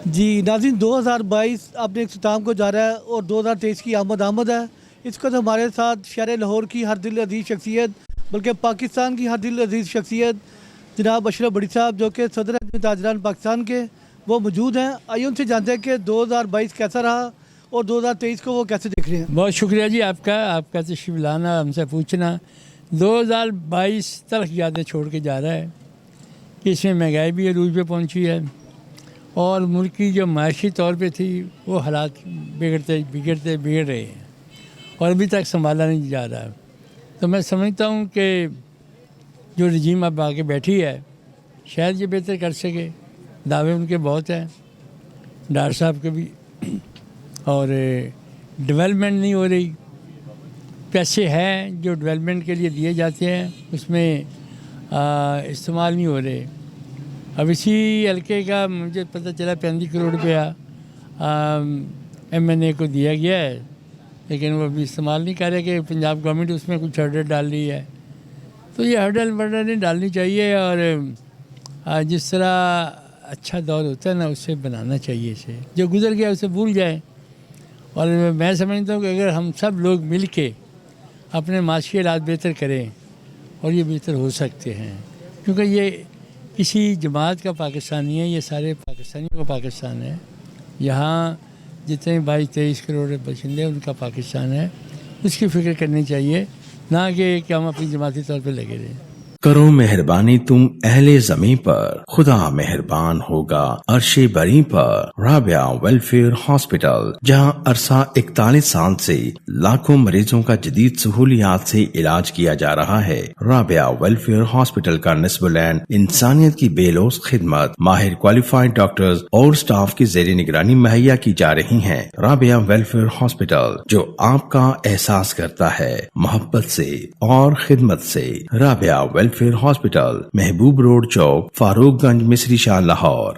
جی ناظرین، 2022 اپنے اختتام کو جا رہا ہے اور 2023 کی آمد ہے۔ اس وقت ہمارے ساتھ شہر لاہور کی ہر دل عزیز شخصیت، بلکہ پاکستان کی ہر دل عزیز شخصیت جناب اشرف بڑی صاحب، جو کہ صدر انجمن تاجران پاکستان کے وہ موجود ہیں۔ آئیے ان سے جانتے ہیں کہ 2022 کیسا رہا اور 2023 کو وہ کیسے دیکھ رہے ہیں۔ بہت شکریہ جی آپ کا تشریف لانا، ہم سے پوچھنا۔ 2022 تلخ یادیں چھوڑ کے جا رہا ہے کہ اس میں مہنگائی بھی عروج پہ پہنچی ہے اور ملک کی جو معاشی طور پہ تھی وہ حالات بگڑ رہے ہیں اور ابھی تک سنبھالا نہیں جا رہا۔ تو میں سمجھتا ہوں کہ جو رجیم اب آگے بیٹھی ہے شاید یہ بہتر کر سکے۔ دعوے ان کے بہت ہیں، ڈار صاحب کے بھی، اور ڈیولپمنٹ نہیں ہو رہی۔ پیسے ہیں جو ڈیولپمنٹ کے لیے دیے جاتے ہیں اس میں استعمال نہیں ہو رہے۔ اب اسی حلقے کا مجھے پتہ چلا 35 کروڑ روپیہ ایم این اے کو دیا گیا ہے، لیکن وہ ابھی استعمال نہیں کر رہے کہ پنجاب گورنمنٹ اس میں کچھ ہرڈل ڈال رہی ہے۔ تو یہ ہرڈل نہیں ڈالنی چاہیے، اور جس طرح اچھا دور ہوتا ہے نا اسے بنانا چاہیے، اسے جو گزر گیا اسے بھول جائیں۔ اور میں سمجھتا ہوں کہ اگر ہم سب لوگ مل کے اپنے معاشی حالات بہتر کریں اور یہ بہتر ہو سکتے ہیں، کیونکہ یہ کسی جماعت کا پاکستان نہیں ہے، یہ سارے پاکستانیوں کا پاکستان ہے۔ یہاں جتنے 22-23 کروڑ باشندے ان کا پاکستان ہے، اس کی فکر کرنی چاہیے، نہ کہ ہم اپنی جماعتی طور پہ لگے رہیں۔ کرو مہربانی تم اہل زمیں پر، خدا مہربان ہوگا عرش بری پر۔ رابعہ ویلفیئر ہاسپٹل، جہاں عرصہ 41 سال سے لاکھوں مریضوں کا جدید سہولیات سے علاج کیا جا رہا ہے۔ رابعہ ویلفیئر ہاسپٹل کا نصب العین انسانیت کی بے لوث خدمت، ماہر کوالیفائڈ ڈاکٹرز اور سٹاف کی زیر نگرانی مہیا کی جا رہی ہیں۔ رابعہ ویلفیئر ہاسپٹل جو آپ کا احساس کرتا ہے محبت سے اور خدمت سے۔ رابعہ ویلفیئر ہاسپٹل، محبوب روڈ چوک، فاروق گنج، مصری شاہ، لاہور۔